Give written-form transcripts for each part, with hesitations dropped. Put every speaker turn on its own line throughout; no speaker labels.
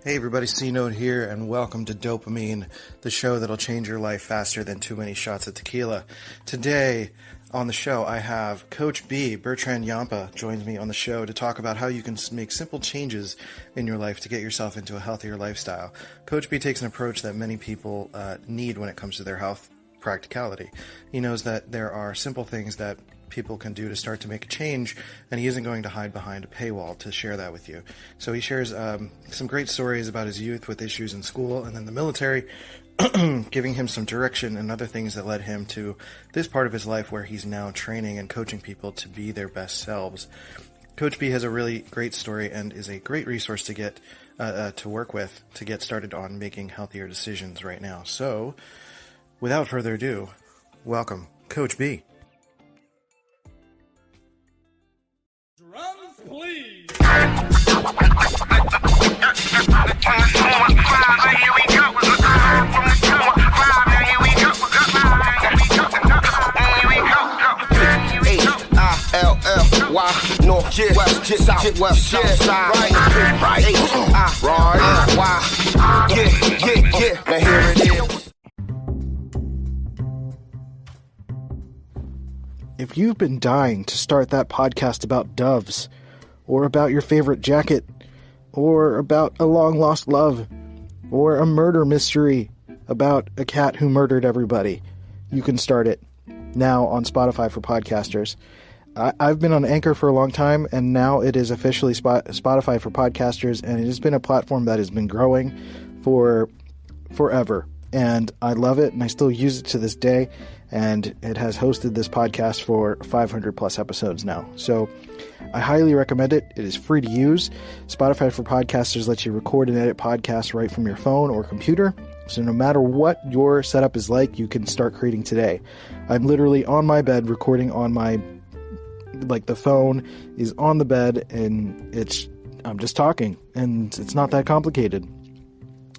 Hey everybody, C-Note here, and welcome to DOPEamine, the show that'll change your life faster than too many shots of tequila. Today on the show, I have Coach B, Bertrand Ngampa, joins me on the show to talk about how you can make simple changes in your life to get yourself into a healthier lifestyle. Coach B takes an approach that many people need when it comes to their health: practicality. He knows that there are simple things that people can do to start to make a change, and he isn't going to hide behind a paywall to share that with you. So he shares some great stories about his youth with issues in school and then the military, giving him some direction and other things that led him to this part of his life where he's now training and coaching people to be their best selves. Coach B has a really great story and is a great resource to get to work with to get started on making healthier decisions right now. So, without further ado, welcome, Coach B.
Drums, please.
Why north, west, south, side, right, why, yeah, now here it is.
If you've been dying to start that podcast about doves, or about your favorite jacket, or about a long-lost love, or a murder mystery about a cat who murdered everybody, you can start it now on Spotify for podcasters. I've been on Anchor for a long time, and now it is officially Spotify for podcasters, and it has been a platform that has been growing for forever. And I love it, and I still use it to this day, and it has hosted this podcast for 500 plus episodes now. So I highly recommend it. It is free to use. Spotify for podcasters lets you record and edit podcasts right from your phone or computer. So no matter what your setup is like, you can start creating today. I'm literally on my bed recording on my, the phone is on the bed, and I'm just talking, and it's not that complicated.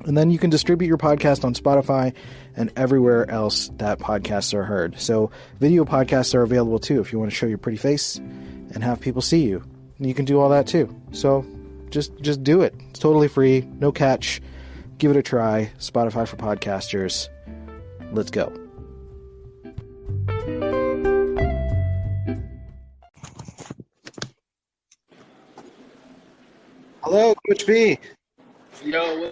And then you can distribute your podcast on Spotify and everywhere else that podcasts are heard. So video podcasts are available too if you want to show your pretty face and have people see you. And you can do all that too. So just do it. It's totally free, no catch. Give it a try. Spotify for podcasters. Let's go. Hello, Coach B.
Yo.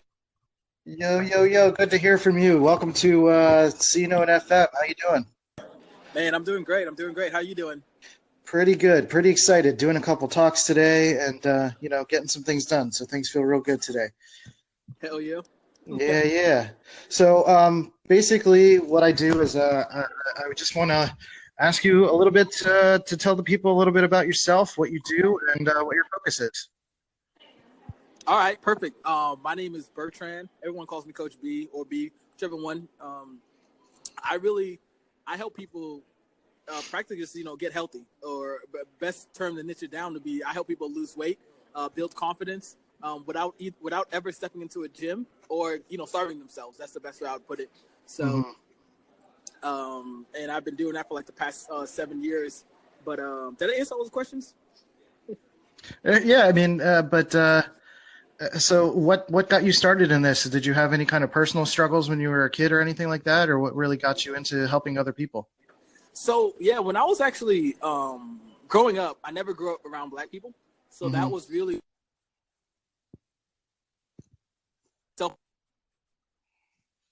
Yo. Good to hear from you. Welcome to C-Note FM. How you doing?
Man, I'm doing great. How you doing?
Pretty good. Pretty excited. Doing a couple talks today and, getting some things done. So things feel real good today.
Hell yeah.
Yeah. So basically what I do is I just want to ask you a little bit to tell the people a little bit about yourself, what you do, and what your focus is.
All right, perfect. My name is Bertrand. Everyone calls me Coach B or B, whichever one. I help people practically just, get healthy, or best term to niche it down to be, I help people lose weight, build confidence without ever stepping into a gym or, starving themselves. That's the best way I would put it. So, and I've been doing that for the past 7 years. But did I answer all those questions?
Yeah, I mean, so what got you started in this? Did you have any kind of personal struggles when you were a kid or anything like that? Or what really got you into helping other people?
So, yeah, when I was actually growing up, I never grew up around Black people. So that was really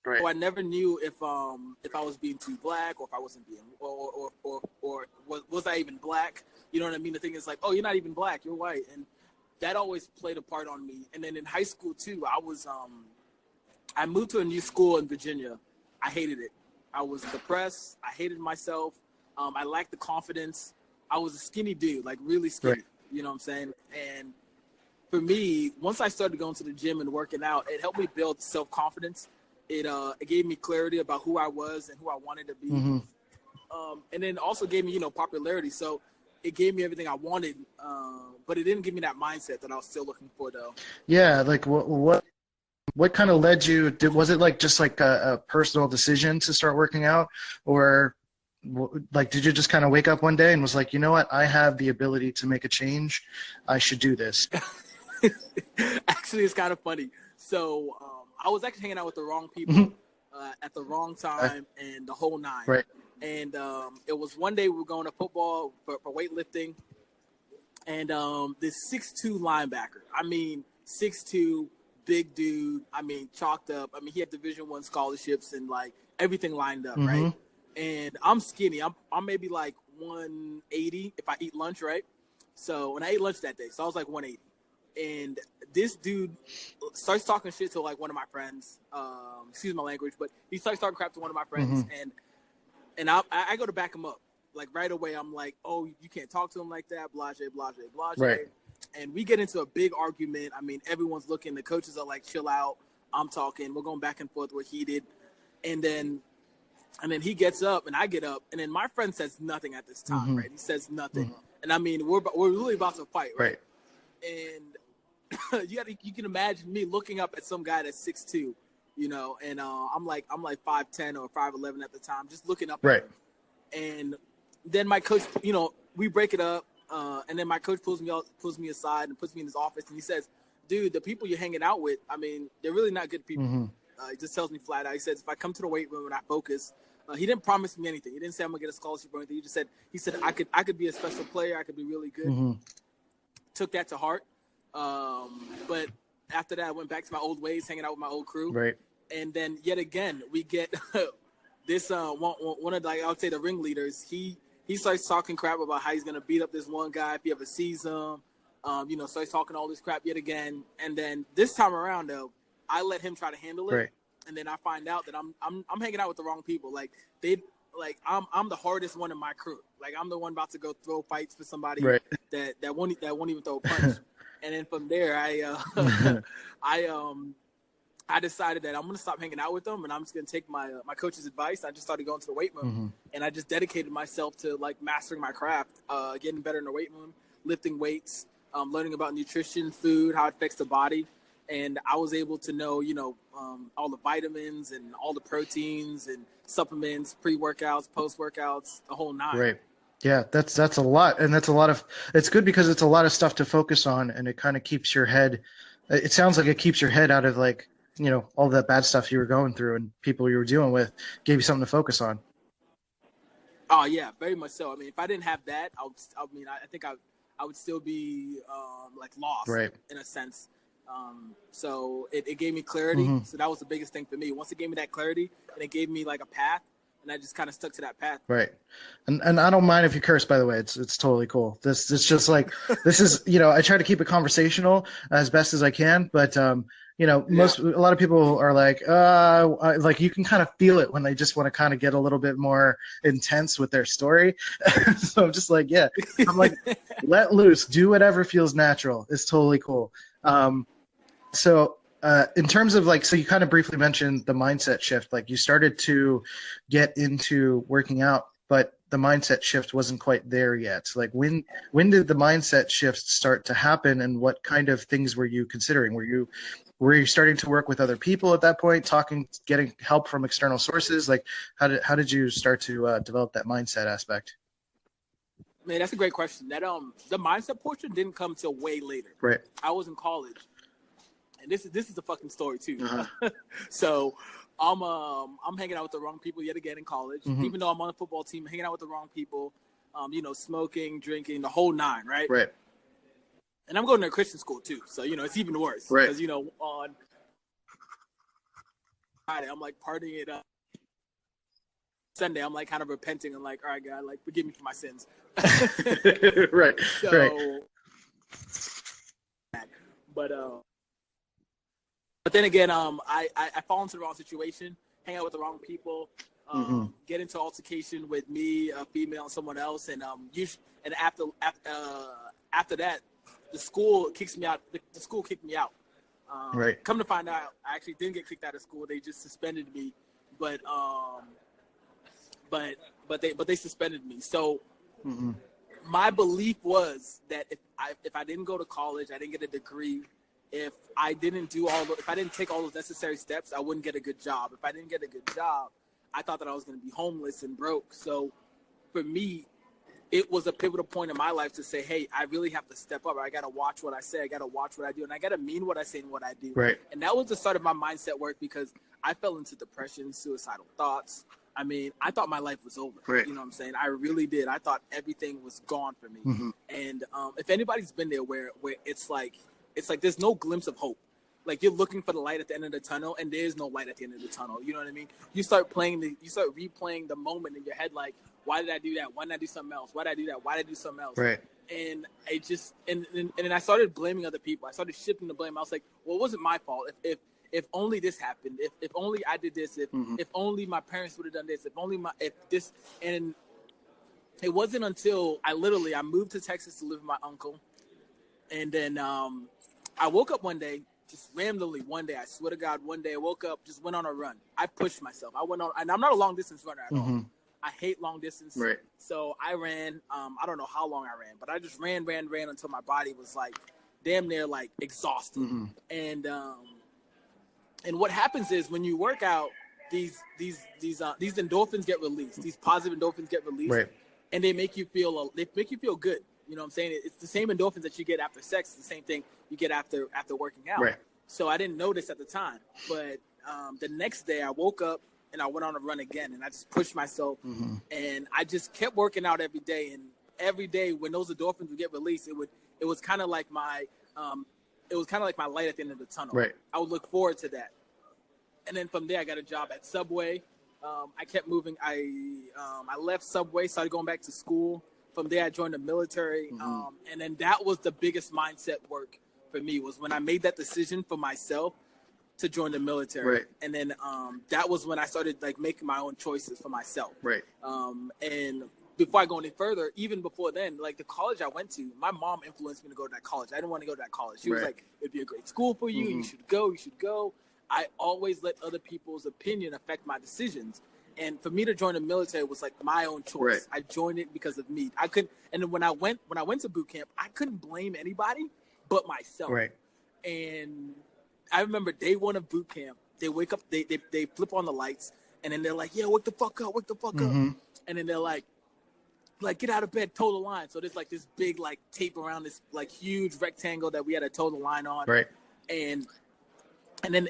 Right.
So I never knew if I was being too Black, or if I wasn't being, or was I even Black? You know what I mean? The thing is oh, you're not even Black, you're white. And that always played a part on me. And then in high school too, I moved to a new school in Virginia. I hated it. I was depressed. I hated myself. I lacked the confidence. I was a skinny dude, really skinny. Right. You know what I'm saying? And for me, once I started going to the gym and working out, it helped me build self-confidence. It gave me clarity about who I was and who I wanted to be. And then also gave me, popularity. So it gave me everything I wanted, but it didn't give me that mindset that I was still looking for, though.
Yeah, what kind of led you? Was it just a personal decision to start working out, or did you just kind of wake up one day and was like, you know what, I have the ability to make a change, I should do this?
Actually, it's kind of funny. So I was actually hanging out with the wrong people at the wrong time and the whole nine.
Right.
And it was one day we were going to football for weightlifting, and this 6'2" linebacker. I mean, 6'2", big dude. I mean, chalked up. I mean, he had Division I scholarships and like everything lined up, right? And I'm skinny. I'm maybe like 180 if I eat lunch, right? So when I ate lunch that day, so I was like 180. And this dude starts talking shit to like one of my friends. Excuse my language, but he starts talking crap to one of my friends, and I go to back him up. Like right away, I'm like, oh, you can't talk to him like that, blase, blase, blase.
Right.
And we get into a big argument. I mean, everyone's looking. The coaches are like, chill out. I'm talking. We're going back and forth. We're heated. And then he gets up and I get up. And then my friend says nothing at this time, right? He says nothing. And I mean, we're really about to fight, right? And you can imagine me looking up at some guy that's 6'2", you know, and I'm like 5'10" or 5'11" at the time, just looking up at him. And then my coach, you know, we break it up. And then my coach pulls me aside and puts me in his office, and he says, dude, the people you're hanging out with, I mean, they're really not good people. He just tells me flat out. He says, if I come to the weight room and I focus, he didn't promise me anything. He didn't say I'm gonna get a scholarship or anything. He said I could be a special player. I could be really good. Took that to heart. But after that, I went back to my old ways, hanging out with my old crew. Right. And then yet again, we get this one of, like, I would say the ringleaders. He starts talking crap about how he's going to beat up this one guy if he ever sees him. You know, starts talking all this crap yet again. And then this time around, though, I let him try to handle it. Right. And then I find out that I'm hanging out with the wrong people. Like I'm the hardest one in my crew. Like I'm the one about to go throw fights for somebody that won't even throw a punch. And then from there, I decided that I'm going to stop hanging out with them, and I'm just going to take my coach's advice. I just started going to the weight room, and I just dedicated myself to like mastering my craft, getting better in the weight room, lifting weights, learning about nutrition, food, how it affects the body. And I was able to know, you know, all the vitamins and all the proteins and supplements, pre-workouts, post-workouts, the whole nine. Right.
Yeah, that's a lot. And that's a lot of – it's good because it's a lot of stuff to focus on, and it kind of keeps your head – it sounds like it keeps your head out of like, you know, all that bad stuff you were going through and people you were dealing with, gave you something to focus on.
Oh, yeah, very much so. I mean, if I didn't have that, I think I would still be like lost in a sense. So it gave me clarity. So that was the biggest thing for me. Once it gave me that clarity, and it gave me like a path, and I just kind of stuck to that path. Right.
And I don't mind if you curse, by the way. It's totally cool. It's just like, this is, you know, I try to keep it conversational as best as I can, but you know, a lot of people are like, like you can kind of feel it when they just want to kind of get a little bit more intense with their story. So I'm just like, I'm like, let loose, do whatever feels natural. It's totally cool. So in terms of like, so you kind of briefly mentioned the mindset shift, like you started to get into working out, but the mindset shift wasn't quite there yet. Like when did the mindset shift start to happen, and what kind of things were you considering? Were you starting to work with other people at that point, getting help from external sources? Like how did you start to develop that mindset aspect?
Man, that's a great question. That the mindset portion didn't come till way later.
Right.
I was in college, and this is a fucking story too. So I'm hanging out with the wrong people yet again in college. Even though I'm on the football team, hanging out with the wrong people. You know, smoking, drinking, the whole nine, right?
Right.
And I'm going to a Christian school too, so you know it's even worse.
Right.
Because you know on Friday I'm like partying it up. Sunday I'm like kind of repenting and like, all right, God, like forgive me for my sins.
Right.
So,
right.
But then again, I fall into the wrong situation, hang out with the wrong people, get into altercation with me, a female, and someone else, and after that, the school kicks me out. The school kicked me out.
Right.
Come to find out, I actually didn't get kicked out of school. They just suspended me, but they suspended me. So my belief was that if I didn't go to college, I didn't get a degree. If I didn't take all those necessary steps, I wouldn't get a good job. If I didn't get a good job, I thought that I was going to be homeless and broke. So for me, it was a pivotal point in my life to say, hey, I really have to step up. I got to watch what I say. I got to watch what I do. And I got to mean what I say and what I do.
Right.
And that was the start of my mindset work, because I fell into depression, suicidal thoughts. I mean, I thought my life was over.
Right.
You know what I'm saying? I really did. I thought everything was gone for me.
Mm-hmm.
And if anybody's been there where it's like there's no glimpse of hope. Like, you're looking for the light at the end of the tunnel, and there's no light at the end of the tunnel. You know what I mean? You start replaying the moment in your head, like, why did I do that? Why didn't I do something else? Why did I do that? Why did I do something else?
Right.
And I just and then I started blaming other people. I started shifting the blame. I was like, well, it wasn't my fault. If only this happened. If only I did this. If only my parents would have done this. If this. And it wasn't until I moved to Texas to live with my uncle, and then I woke up one day. Just randomly one day, I swear to God, one day I woke up, just went on a run. I pushed myself. I went on, and I'm not a long distance runner at all. I hate long distance.
Right.
So I ran, I don't know how long I ran, but I just ran until my body was like damn near like exhausted. And what happens is when you work out, these endorphins get released. These positive endorphins get released.
Right.
And they make you feel good. You know what I'm saying? It's the same endorphins that you get after sex. It's the same thing you get after working out.
Right.
So I didn't notice at the time, but the next day I woke up and I went on a run again, and I just pushed myself, and I just kept working out every day. And every day when those endorphins would get released, it was kind of like my light at the end of the tunnel.
Right.
I would look forward to that. And then from there I got a job at Subway. I kept moving. I left Subway, started going back to school. From there, I joined the military, and then that was the biggest mindset work for me, was when I made that decision for myself to join the military.
Right.
And then that was when I started like making my own choices for myself.
Right.
And before I go any further, even before then, like the college I went to, my mom influenced me to go to that college. I didn't want to go to that college. She was like, it'd be a great school for you. You should go. I always let other people's opinion affect my decisions. And for me to join the military was like my own choice.
Right.
I joined it because of me. And then when I went to boot camp, I couldn't blame anybody but myself.
Right.
And I remember day one of boot camp, they wake up, they flip on the lights, and then they're like, yeah, wake the fuck up. And then they're like, get out of bed, toe the line. So there's like this big like tape around this like huge rectangle that we had to toe the line on.
Right.
And then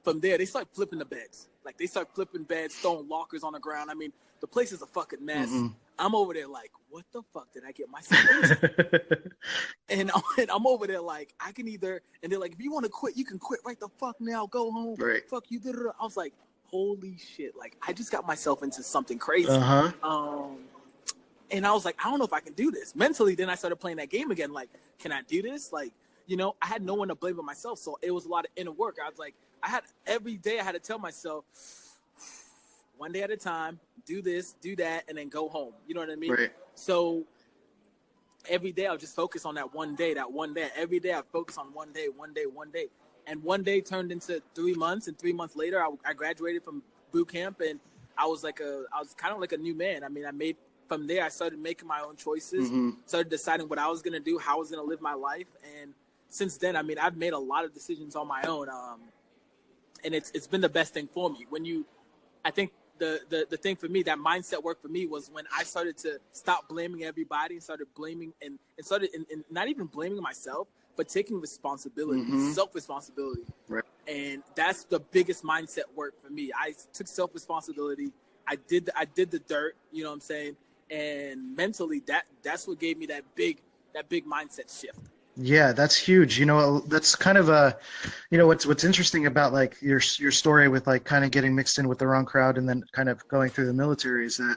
from there, they start flipping the beds. Like, they start flipping beds, throwing lockers on the ground. I mean, the place is a fucking mess. I'm over there like, what the fuck did I get myself into? and I'm over there like, I can either, and they're like, if you want to quit, you can quit right the fuck now. Go home.
Right.
Fuck you. I was like, holy shit. Like, I just got myself into something crazy. And I was like, I don't know if I can do this. Mentally, then I started playing that game again. Like, can I do this? Like, you know, I had no one to blame but myself. So it was a lot of inner work. I was like, every day I had to tell myself, one day at a time, do this, do that, and then go home. You know what I mean?
Right.
So every day I'll just focus on that one day. Every day I focus on one day. And one day turned into 3 months, and 3 months later I graduated from boot camp, and I was kind of like a new man. I mean, from there I started making my own choices, started deciding what I was going to do, how I was going to live my life. And since then, I mean, I've made a lot of decisions on my own. And it's been the best thing for me. I think the thing for me, that mindset work for me, was when I started to stop blaming everybody and started blaming and started and not even blaming myself, but taking responsibility, self-responsibility.
Right.
And that's the biggest mindset work for me. I took self-responsibility. I did the dirt, you know what I'm saying? And mentally, that's what gave me that big mindset shift.
Yeah, that's huge. You know, that's kind of what's interesting about like your story with like kind of getting mixed in with the wrong crowd and then kind of going through the military is that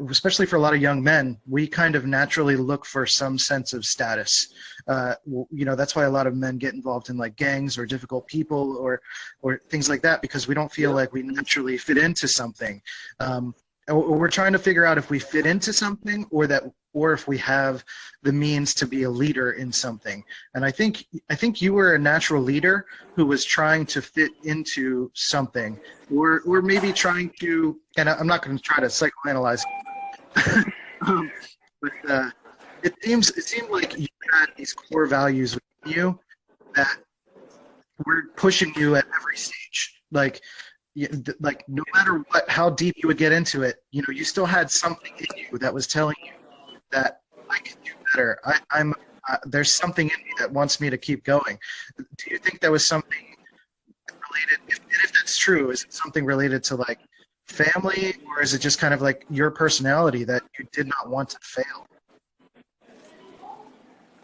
especially for a lot of young men, we kind of naturally look for some sense of status. You know, that's why a lot of men get involved in like gangs or difficult people or things like that, because we don't feel like we naturally fit into something. We're trying to figure out if we fit into something or if we have the means to be a leader in something. And I think you were a natural leader who was trying to fit into something, or maybe trying to, and I'm not going to try to psychoanalyze, but it seemed like you had these core values within you that were pushing you at every stage. Like no matter how deep you would get into it, you know, you still had something in you that was telling you, that I can do better. I'm there's something in me that wants me to keep going. Do you think there was something related, if that's true, is it something related to like family, or is it just kind of like your personality that you did not want to fail?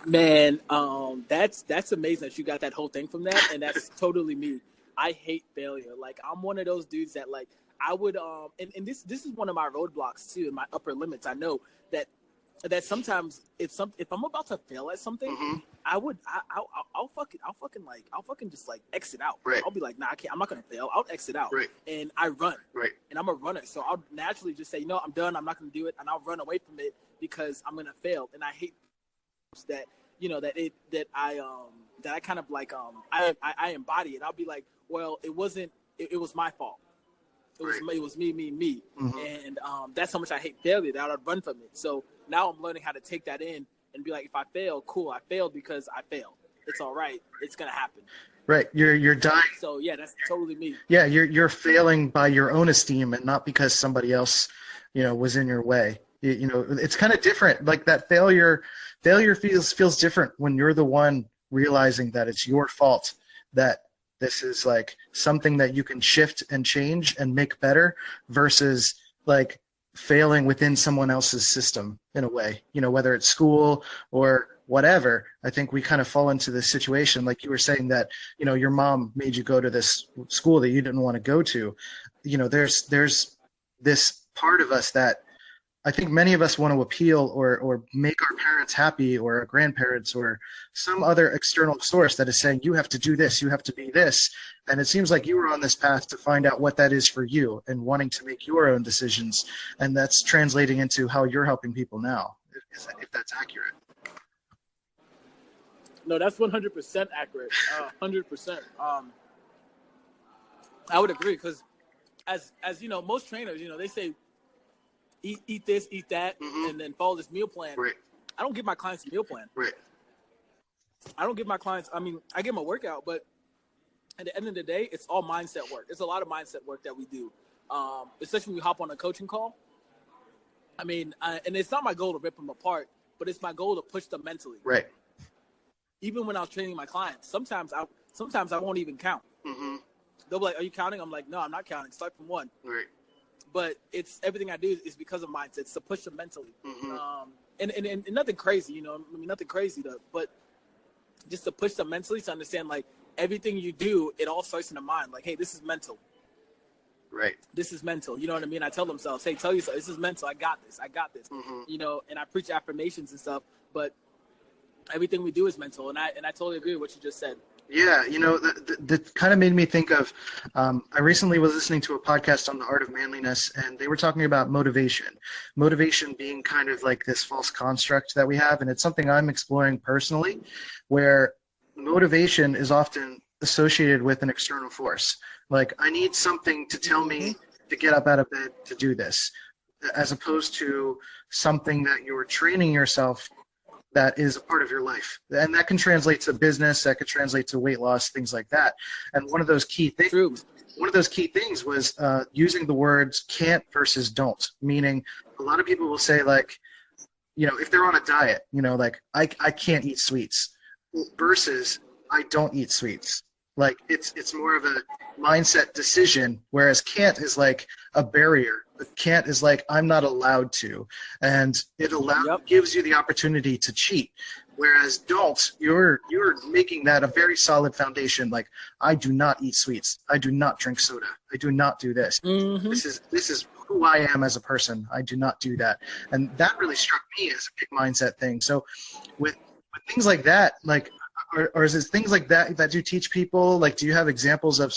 Man, that's amazing that you got that whole thing from that, and that's totally me. I hate failure. Like, I'm one of those dudes that, like, I would and this is one of my roadblocks too, in my upper limits. I know that sometimes if I'm about to fail at something, I'll fucking just like exit out.
Right.
I'll be like, nah, I can't. I'm not gonna fail. I'll exit out.
Right.
And I run.
Right.
And I'm a runner, so I'll naturally just say, you know, I'm done. I'm not gonna do it, and I'll run away from it because I'm gonna fail. And I hate that, you know, that I kind of like I embody it. I'll be like, well, it was my fault. It was me. And that's how much I hate failure, that I'd run from it. So now I'm learning how to take that in and be like, if I fail, cool, I failed because I failed. It's all right. It's gonna happen.
Right. You're dying.
So yeah, that's totally me.
Yeah, you're failing by your own esteem and not because somebody else, you know, was in your way. You know, it's kind of different. Like that failure feels different when you're the one realizing that it's your fault, that this is like something that you can shift and change and make better, versus like failing within someone else's system in a way, you know, whether it's school or whatever. I think we kind of fall into this situation, like you were saying, that, you know, your mom made you go to this school that you didn't want to go to. You know, there's this part of us that I think many of us want to appeal or make our parents happy, or our grandparents, or some other external source that is saying, you have to do this, you have to be this. And it seems like you were on this path to find out what that is for you and wanting to make your own decisions. And that's translating into how you're helping people now, if that's accurate.
No, that's 100% accurate. 100%. I would agree, because as you know, most trainers, you know, they say, eat this, eat that, and then follow this meal plan.
Right.
I don't give my clients a meal plan.
Right.
I don't give my clients, I mean, I give them a workout, but at the end of the day, it's all mindset work. It's a lot of mindset work that we do, especially when we hop on a coaching call. I mean, and it's not my goal to rip them apart, but it's my goal to push them mentally.
Right.
Even when I was training my clients, sometimes I won't even count. They'll be like, are you counting? I'm like, no, I'm not counting. Start from one.
Right.
But it's everything I do is because of mindset. It's to push them mentally. And nothing crazy, you know, I mean, nothing crazy, but just to push them mentally, to understand, like, everything you do, it all starts in the mind. Like, hey, this is mental.
Right.
This is mental. You know what I mean? I tell themselves, hey, tell yourself, this is mental. I got this. You know, and I preach affirmations and stuff, but everything we do is mental. And I totally agree with what you just said.
Yeah, you know, that kind of made me think of, I recently was listening to a podcast on the art of manliness, and they were talking about motivation being kind of like this false construct that we have. And it's something I'm exploring personally, where motivation is often associated with an external force. Like, I need something to tell me to get up out of bed to do this, as opposed to something that you're training yourself that is a part of your life. And that can translate to business, that could translate to weight loss, things like that. And one of those key things was using the words can't versus don't, meaning a lot of people will say, like, you know, if they're on a diet, you know, like, I can't eat sweets, versus I don't eat sweets. Like, it's more of a mindset decision, whereas can't is like a barrier. Can't is like, I'm not allowed to, and it gives you the opportunity to cheat. Whereas don't, you're making that a very solid foundation. Like, I do not eat sweets, I do not drink soda, I do not do this. This is who I am as a person. I do not do that. And that really struck me as a big mindset thing. So with things like that, like, or is it things like that you teach people? Like, do you have examples of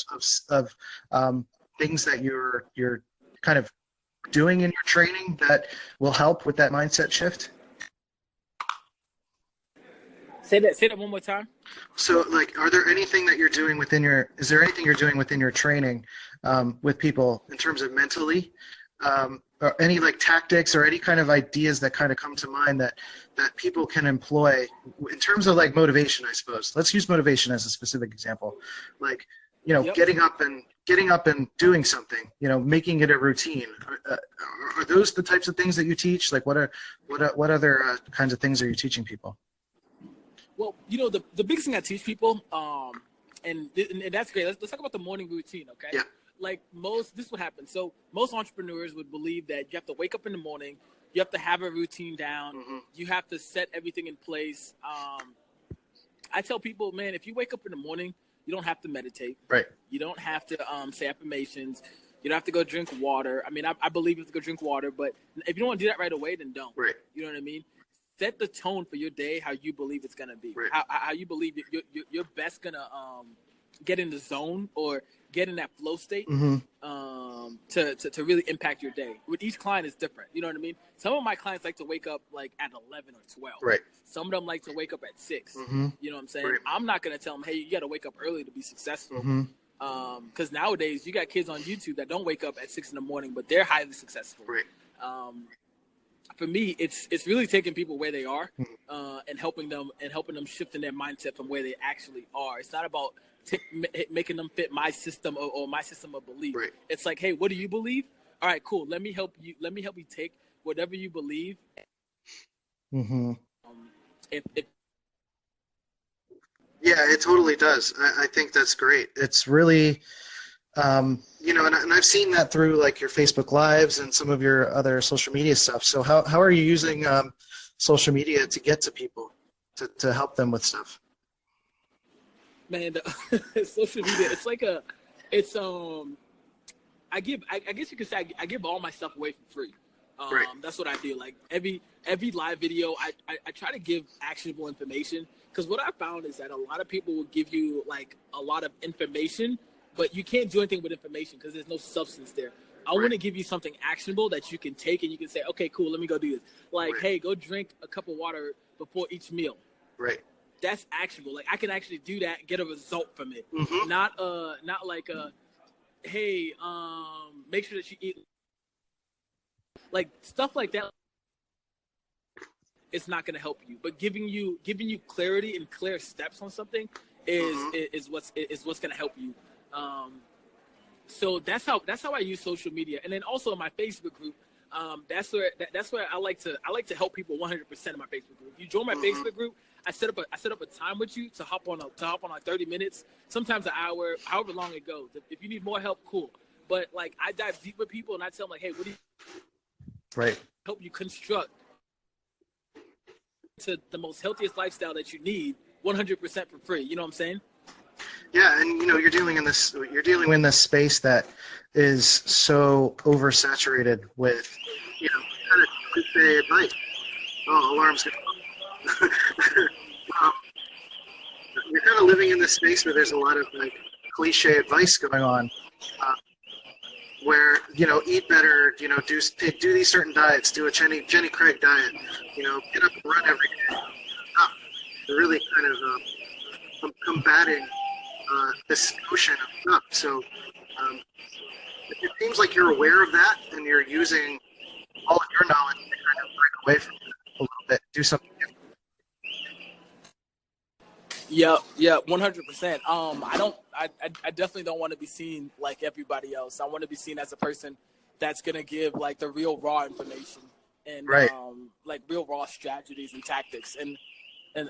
things that you're kind of doing in your training that will help with that mindset shift?
Say that one more time.
So, like, is there anything you're doing within your training with people in terms of mentally, or any like tactics or any kind of ideas that kind of come to mind that people can employ in terms of like motivation, I suppose. Let's use motivation as a specific example. Like, you know, getting up and getting up and doing something, making it a routine. Are those the types of things that you teach? Like what other kinds of things are you teaching people?
Well, the biggest thing I teach people, and that's great. Let's talk about the morning routine, okay?
Yeah.
Like this would happen. So most entrepreneurs would believe that you have to wake up in the morning, you have to have a routine down, you have to set everything in place. I tell people, man, if you wake up in the morning, you don't have to meditate.
Right.
You don't have to say affirmations. You don't have to go drink water. I mean, I believe you have to go drink water, but if you don't want to do that right away, then don't.
Right.
You know what I mean? Set the tone for your day how you believe it's going to be.
Right.
How you believe you're best going to get in the zone or get in that flow state to really impact your day. With each client is different. You know what I mean? Some of my clients like to wake up like at 11 or 12.
Right.
Some of them like to wake up at 6. You know what I'm saying?
Right.
I'm not going to tell them, hey, you got to wake up early to be successful. Because nowadays you got kids on YouTube that don't wake up at 6 in the morning, but they're highly successful.
Right.
For me, it's really taking people where they are and helping them shift in their mindset from where they actually are. It's not about making them fit my system or my system of belief.
Right.
It's like, hey, what do you believe? All right, cool. Let me help you take whatever you believe.
Yeah, it totally does. I think that's great. It's really, and I've seen that through like your Facebook Lives and some of your other social media stuff. So how are you using social media to get to people, to help them with stuff?
Man, social media, I guess you could say I give all my stuff away for free.
Right.
That's what I do. Like every live video, I try to give actionable information, because what I found is that a lot of people will give you like a lot of information, but you can't do anything with information because there's no substance there. I want to give you something actionable that you can take and you can say, okay, cool, let me go do this. Like, hey, go drink a cup of water before each meal.
Right.
That's actionable. Like I can actually do that, get a result from it. Not like hey, make sure that you eat. Like stuff like that, it's not going to help you. But giving you clarity and clear steps on something is what's going to help you. So that's how I use social media, and then also in my Facebook group. That's where I like to help people 100% in my Facebook group. If you join my Facebook group, I set up a time with you to hop on like 30 minutes, sometimes an hour, however long it goes. If you need more help, cool. But like I dive deep with people and I tell them like, hey, what do you help you construct to the most healthiest lifestyle that you need 100% for free. You know what I'm saying?
Yeah, and you're dealing in this space that is so oversaturated with kind of cliche advice. Oh, alarm's going. You're kind of living in this space where there's a lot of like cliche advice going on, where eat better, do these certain diets, do a Jenny Craig diet, get up and run every day. They're really kind of combating this notion of stuff. So it seems like you're aware of that and you're using all of your knowledge to kind of break away from it a little bit, do something different.
Yeah, 100%. I definitely don't want to be seen like everybody else. I want to be seen as a person that's gonna give like the real raw information and like real raw strategies and tactics and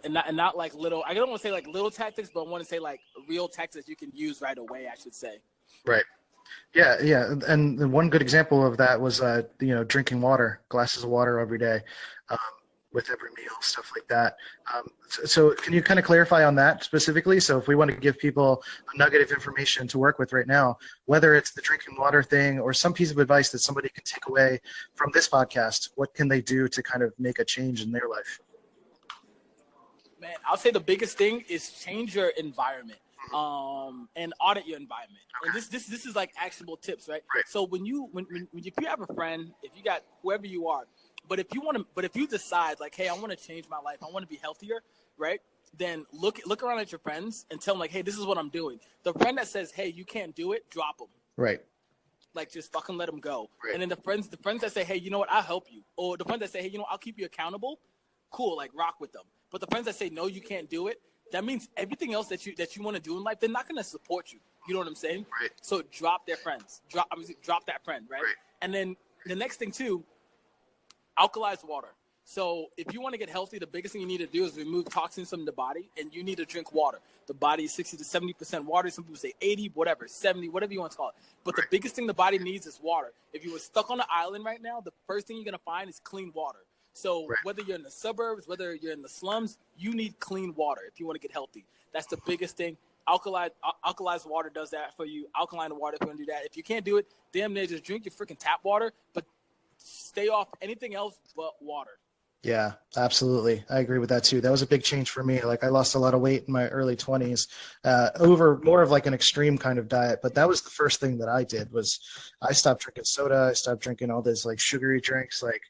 not like little. I don't want to say like little tactics, but I want to say like real tactics you can use right away. I should say.
Right. Yeah. And one good example of that was drinking water, glasses of water every day. With every meal, stuff like that. So can you kind of clarify on that specifically? So if we want to give people a nugget of information to work with right now, whether it's the drinking water thing or some piece of advice that somebody can take away from this podcast, what can they do to kind of make a change in their life?
Man, I'll say the biggest thing is change your environment and audit your environment. Okay. And this is like actionable tips, right? So when you have a friend, if you got whoever you are, but if you decide like, hey, I want to change my life, I want to be healthier, right? Then look around at your friends and tell them like, hey, this is what I'm doing. The friend that says, hey, you can't do it, drop them. Right. Like just fucking let them go. Right. And then the friends that say, hey, you know what, I'll help you. Or the friends that say, hey, I'll keep you accountable. Cool, like rock with them. But the friends that say, no, you can't do it, that means everything else that you want to do in life, they're not going to support you. You know what I'm saying?
Right.
So drop their friends. Drop that friend, right? And then the next thing too, alkalized water. So if you want to get healthy, the biggest thing you need to do is remove toxins from the body, and you need to drink water. The body is 60 to 70% water. Some people say 80, whatever, 70, whatever you want to call it. But the biggest thing the body needs is water. If you were stuck on an island right now, the first thing you're going to find is clean water. So whether you're in the suburbs, whether you're in the slums, you need clean water if you want to get healthy. That's the biggest thing. Alkalized water does that for you. Alkaline water, if you want to do that. If you can't do it, damn near just drink your freaking tap water, but stay off anything else but water.
Yeah, absolutely. I agree with that too. That was a big change for me. Like I lost a lot of weight in my early 20s over more of like an extreme kind of diet. But that was the first thing that I did was I stopped drinking soda. I stopped drinking all these like sugary drinks. Like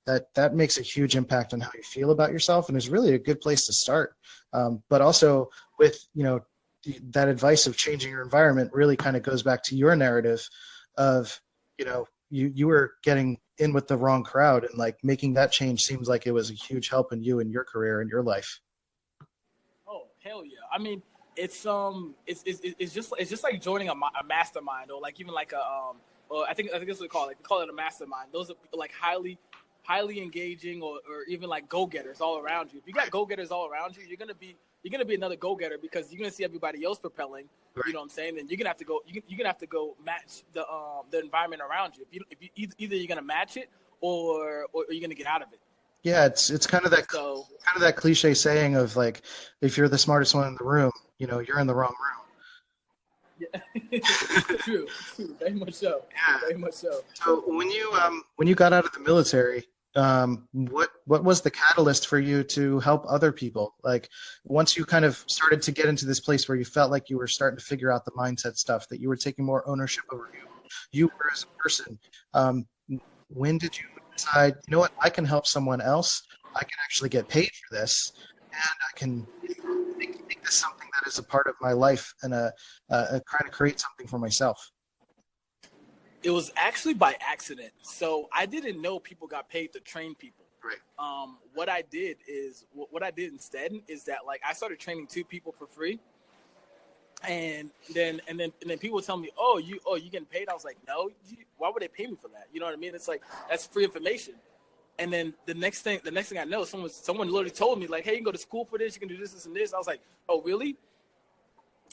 that makes a huge impact on how you feel about yourself and is really a good place to start. But also with, that advice of changing your environment really kind of goes back to your narrative of, you were getting in with the wrong crowd, and like making that change seems like it was a huge help in you and your career and your life.
Oh, hell yeah. I mean, it's just like joining a mastermind, or like even like or I think that's what they call it. They call it a mastermind. Those are like highly engaging or even like go-getters all around you. If you got go-getters all around you, you're gonna be another go-getter because you're gonna see everybody else propelling. You know what I'm saying? Then you're gonna have to go match the environment around you. If you either you're gonna match it or you're gonna get out of it. Yeah,
it's kind of that cliche saying of like, if you're the smartest one in the room, you're in the wrong room.
Yeah, true, very much so. Yeah. Very much so.
So when you got out of the military, what was the catalyst for you to help other people? Like once you kind of started to get into this place where you felt like you were starting to figure out the mindset stuff, that you were taking more ownership over you were as a person. When did you decide, I can help someone else. I can actually get paid for this, and I can make this something that is a part of my life and kind of create something for myself?
It was actually by accident. So I didn't know people got paid to train people.
Right.
What I did instead is that like I started training 2 people for free, and then people would tell me, oh, you getting paid? I was like, no. Why would they pay me for that? You know what I mean? It's like that's free information. And then the next thing I know, someone literally told me like, hey, you can go to school for this. You can do this and this. I was like, oh, really?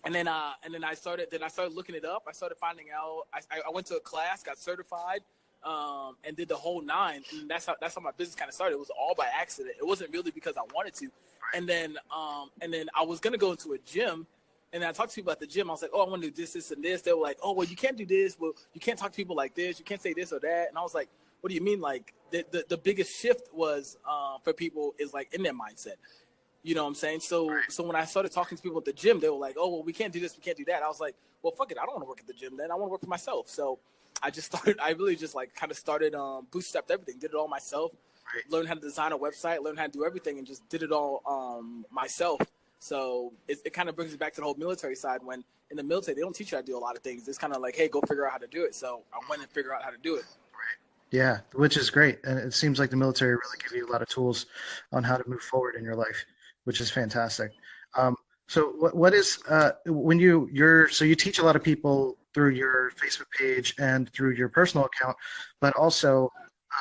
And then I started looking it up. I started finding out. I went to a class, got certified, and did the whole 9. And that's how my business kind of started. It was all by accident. It wasn't really because I wanted to. And then I was gonna go into a gym, and I talked to people at the gym. I was like, oh, I want to do this and this. They were like, oh, well, you can't do this. Well, you can't talk to people like this. You can't say this or that. And I was like, what do you mean? Like the biggest shift was for people is like in their mindset. You know what I'm saying? So when I started talking to people at the gym, they were like, oh, well, we can't do this, we can't do that. I was like, well, fuck it. I don't want to work at the gym then. I want to work for myself. So I really just like kind of started bootstrapped everything, did it all myself, learned how to design a website, learned how to do everything, and just did it all myself. So it kind of brings me back to the whole military side. When in the military, they don't teach you how to do a lot of things. It's kind of like, hey, go figure out how to do it. So I went and figured out how to do it.
Yeah, which is great. And it seems like the military really gives you a lot of tools on how to move forward in your life, which is fantastic. So what is when so you teach a lot of people through your Facebook page and through your personal account, but also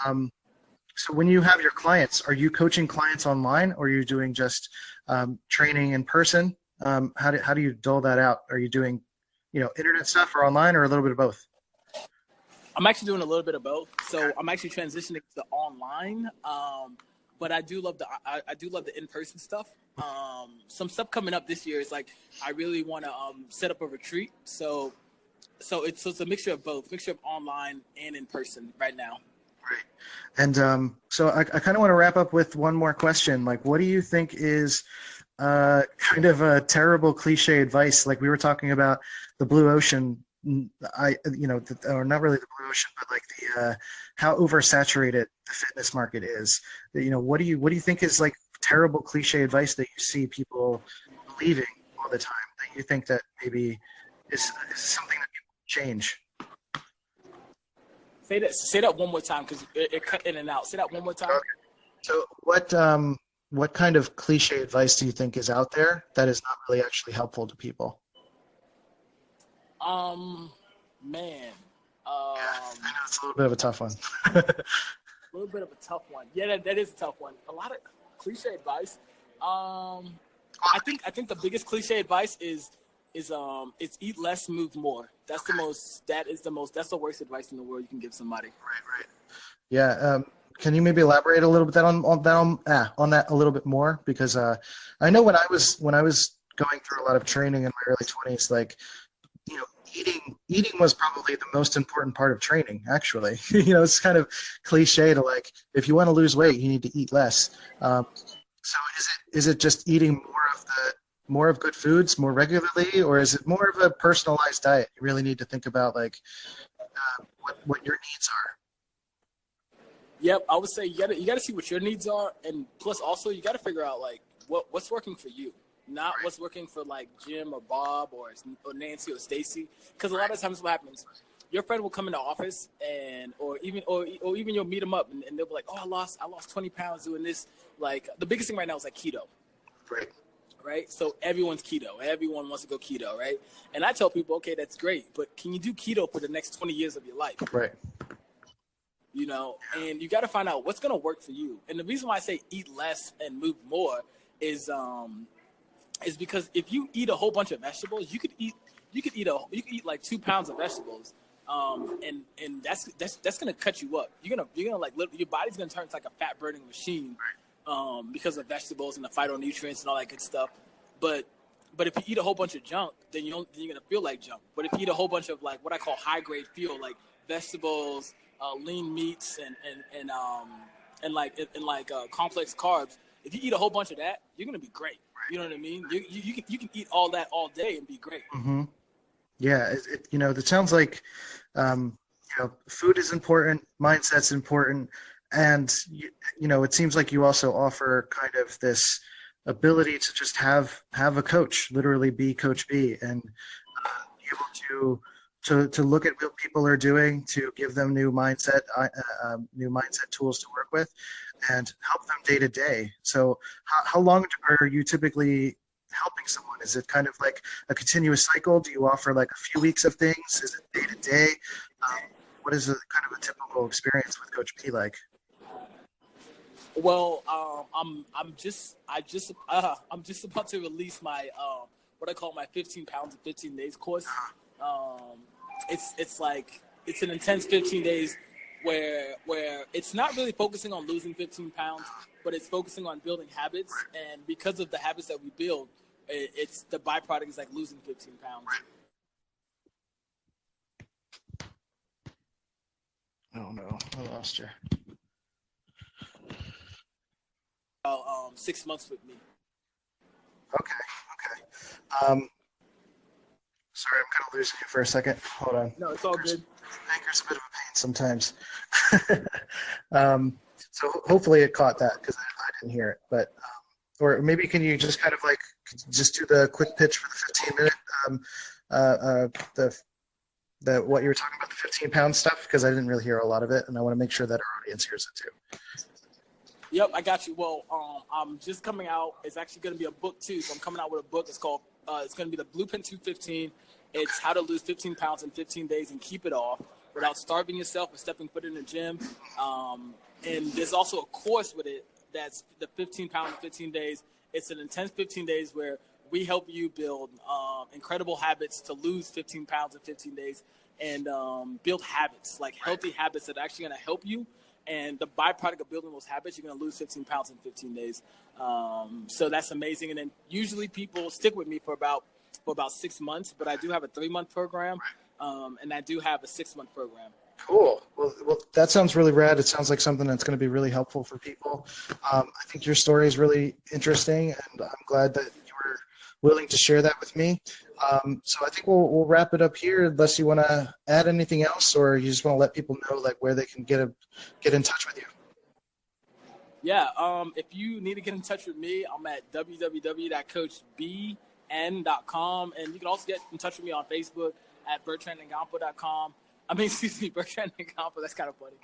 so when you have your clients, are you coaching clients online, or are you doing just training in person? How do you dole that out? Are you doing internet stuff or online, or a little bit of both?
I'm actually doing a little bit of both. So I'm actually transitioning to online. But I do love the in-person stuff. Some stuff coming up this year is like I really want to set up a retreat. So it's a mixture of both, mixture of online and in person right now.
Right. And so I kind of want to wrap up with one more question. Like, what do you think is kind of a terrible cliche advice? Like we were talking about the blue ocean. Or not really the blue ocean, but like the how oversaturated the fitness market is. What do you think is like terrible cliche advice that you see people believing all the time, that you think that maybe is something that people change?
Say that one more time, because it cut in and out. Say that one more time.
Okay. So what kind of cliche advice do you think is out there that is not really actually helpful to people?
Man,
I know it's a little bit of a tough one.
a little bit of a tough one. Yeah, that is a tough one. A lot of cliche advice. I think the biggest cliche advice is eat less, move more. That's the worst advice in the world you can give somebody.
Right. Yeah. Can you maybe elaborate a little bit on that a little bit more? Because I know when I was going through a lot of training in my early 20s, like, you know, eating was probably the most important part of training, actually. You know, it's kind of cliche to, like, if you want to lose weight, you need to eat less. So is it just eating more of good foods more regularly, or is it more of a personalized diet? You really need to think about, like, what your needs are.
Yep, I would say you gotta see what your needs are, and plus also you gotta figure out, like, what's working for you, not what's working for, like, Jim or Bob or Nancy or Stacy. Because a lot of times what happens, your friend will come in the office or even you'll meet them up and they'll be like, oh, I lost 20 pounds doing this. Like, the biggest thing right now is, like, keto. Right? So everyone's keto. Everyone wants to go keto, right? And I tell people, okay, that's great, but can you do keto for the next 20 years of your life?
Right.
You know, and you got to find out what's going to work for you. And the reason why I say eat less and move more is because if you eat a whole bunch of vegetables, you could eat like 2 pounds of vegetables. And that's going to cut you up. You're going to like, your body's going to turn into like a fat burning machine, because of vegetables and the phytonutrients and all that good stuff. But if you eat a whole bunch of junk, then you're going to feel like junk. But if you eat a whole bunch of, like, what I call high grade fuel, like vegetables, lean meats, and complex carbs, if you eat a whole bunch of that, you're going to be great. You know what I mean? You can eat all that all day and be great.
Mm-hmm. Yeah, it sounds like, food is important, mindset's important, and it seems like you also offer kind of this ability to just have a coach, literally be Coach B, and be able to look at what people are doing, to give them new mindset tools to work with, and help them day to day. So how long are you typically helping someone? Is it kind of like a continuous cycle? Do you offer like a few weeks of things? Is it day to day? What is kind of a typical experience with Coach P like?
Well, I'm just about to release my what I call my 15 pounds in 15 days course. It's an intense 15 days where it's not really focusing on losing 15 pounds, but it's focusing on building habits. And because of the habits that we build, it's the byproduct is like losing 15 pounds.
Oh no, I lost you.
6 months with me.
Okay. Sorry, I'm kind of losing you for a second. Hold on.
No, it's all good.
Anchor's a bit of a pain sometimes. So hopefully it caught that, because I didn't hear it. But or maybe can you just kind of like just do the quick pitch for the 15-minute what you were talking about, the 15-pound stuff, because I didn't really hear a lot of it, and I want to make sure that our audience hears it too.
Yep, I got you. Well, I'm just coming out. It's actually going to be a book too. So I'm coming out with a book. It's called. It's going to be the Blueprint 215. It's how to lose 15 pounds in 15 days and keep it off without starving yourself or stepping foot in the gym. And there's also a course with it that's the 15 pounds in 15 days. It's an intense 15 days where we help you build incredible habits to lose 15 pounds in 15 days and build habits, like healthy habits that are actually going to help you. And the byproduct of building those habits, you're going to lose 15 pounds in 15 days. So that's amazing. And then usually people stick with me for about 6 months, but I do have a 3-month program, and I do have a 6-month program.
Cool. Well, that sounds really rad. It sounds like something that's going to be really helpful for people. I think your story is really interesting, and I'm glad that you were willing to share that with me. So I think we'll wrap it up here, unless you want to add anything else, or you just want to let people know like where they can get in touch with you.
Yeah. If you need to get in touch with me, I'm at www.coachbn.com, and you can also get in touch with me on Facebook at bertrandngampa.com. Excuse me, Bertrand Ngampa. That's kind of funny.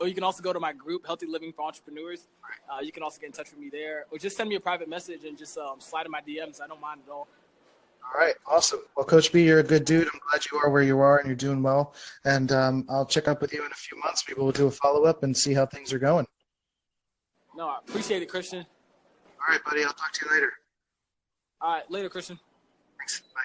Or you can also go to my group, Healthy Living for Entrepreneurs. You can also get in touch with me there, or just send me a private message and just slide in my DMs. I don't mind at all.
All right, awesome. Well, Coach B, you're a good dude. I'm glad you are where you are and you're doing well. And I'll check up with you in a few months. Maybe we'll do a follow-up and see how things are going.
No, I appreciate it, Christian.
All right, buddy. I'll talk to you later.
All right, later, Christian.
Thanks. Bye.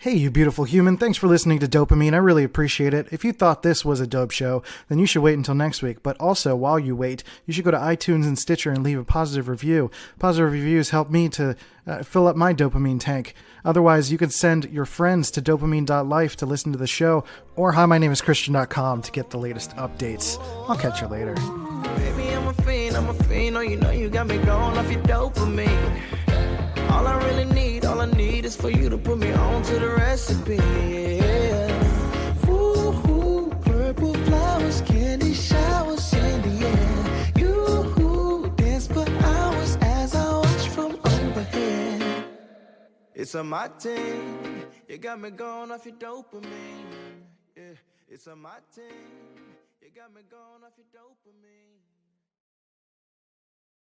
Hey, you beautiful human. Thanks for listening to DOPEamine. I really appreciate it. If you thought this was a dope show, then you should wait until next week. But also, while you wait, you should go to iTunes and Stitcher and leave a positive review. Positive reviews help me to fill up my dopamine tank. Otherwise, you could send your friends to dopamine.life to listen to the show, or HiMyNameIsChristian.com to get the latest updates. I'll catch you later.
Baby, I'm a fiend. Oh, you know you got me going off your dopamine. All I need is for you to put me on to the recipe. Yeah. Ooh, purple flowers, candy showers in the air. You dance for hours as I watch from overhead. It's a my thing. You got me going off your dopamine. Yeah, it's a my thing. You got me going off your dopamine.